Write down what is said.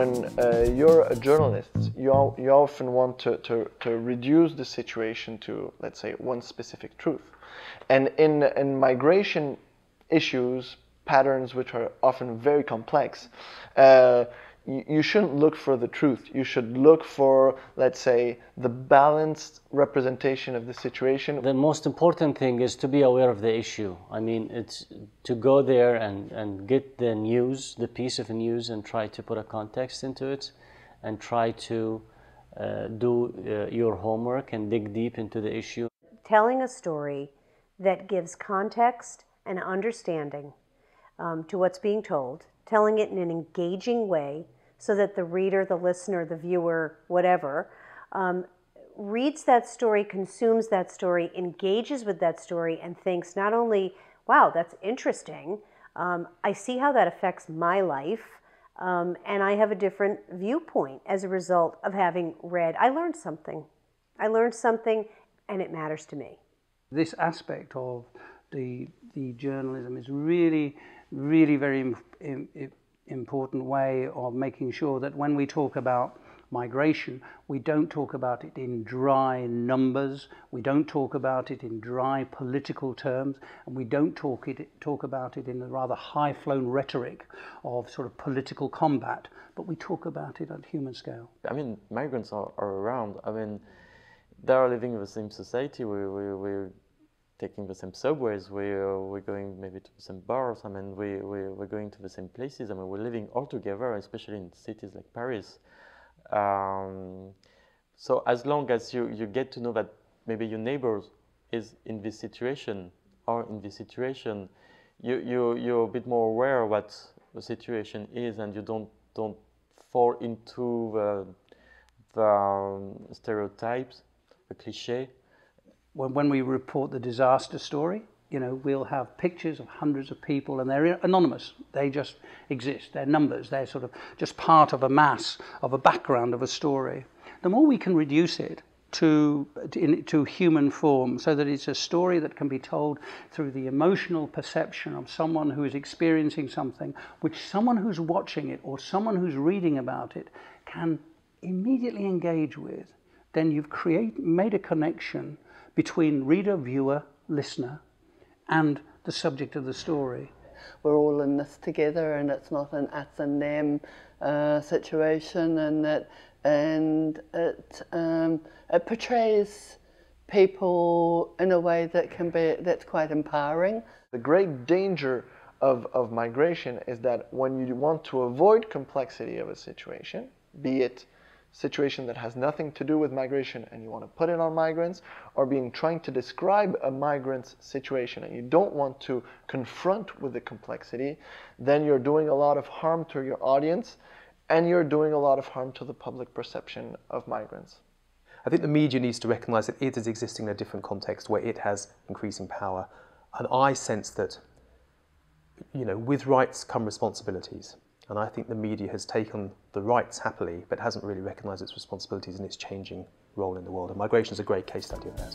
when you're a journalist, you often want to reduce the situation to, let's say, one specific truth. And in migration issues, patterns which are often very complex, you shouldn't look for the truth. You should look for, let's say, the balanced representation of the situation. The most important thing is to be aware of the issue. I mean, it's to go there and get the news, the piece of news, and try to put a context into it, and try to do your homework and dig deep into the issue. Telling a story that gives context and understanding to what's being told, telling it in an engaging way so that the reader, the listener, the viewer, whatever, reads that story, consumes that story, engages with that story, and thinks not only, wow, that's interesting, I see how that affects my life, and I have a different viewpoint as a result of having read. I learned something. I learned something, and it matters to me. This aspect of the journalism is really very important way of making sure that when we talk about migration, we don't talk about it in dry numbers, we don't talk about it in dry political terms, and we don't talk about it in a rather high-flown rhetoric of sort of political combat, but we talk about it at human scale. I mean, migrants are around. I mean, they are living in the same society. We're taking the same subways, we're going maybe to the same bars, I mean, we're going to the same places, I mean, we're living all together, especially in cities like Paris. So as long as you get to know that maybe your neighbors is in this situation, or in this situation, you're a bit more aware of what the situation is, and you don't fall into the stereotypes, the cliché. When we report the disaster story, you know, we'll have pictures of hundreds of people, and they're anonymous. They just exist. They're numbers. They're sort of just part of a mass, of a background of a story. The more we can reduce it to human form, so that it's a story that can be told through the emotional perception of someone who is experiencing something, which someone who's watching it or someone who's reading about it can immediately engage with, then you've made a connection between reader, viewer, listener, and the subject of the story. We're all in this together, and it's not an us and them situation, and it portrays people in a way that's quite empowering. The great danger of migration is that when you want to avoid complexity of a situation, be it situation that has nothing to do with migration and you want to put it on migrants, or trying to describe a migrant's situation and you don't want to confront with the complexity, then you're doing a lot of harm to your audience, and you're doing a lot of harm to the public perception of migrants. I think the media needs to recognise that it is existing in a different context where it has increasing power, and I sense that, you know, with rights come responsibilities. And I think the media has taken the rights happily, but hasn't really recognised its responsibilities in its changing role in the world. And migration is a great case study of that.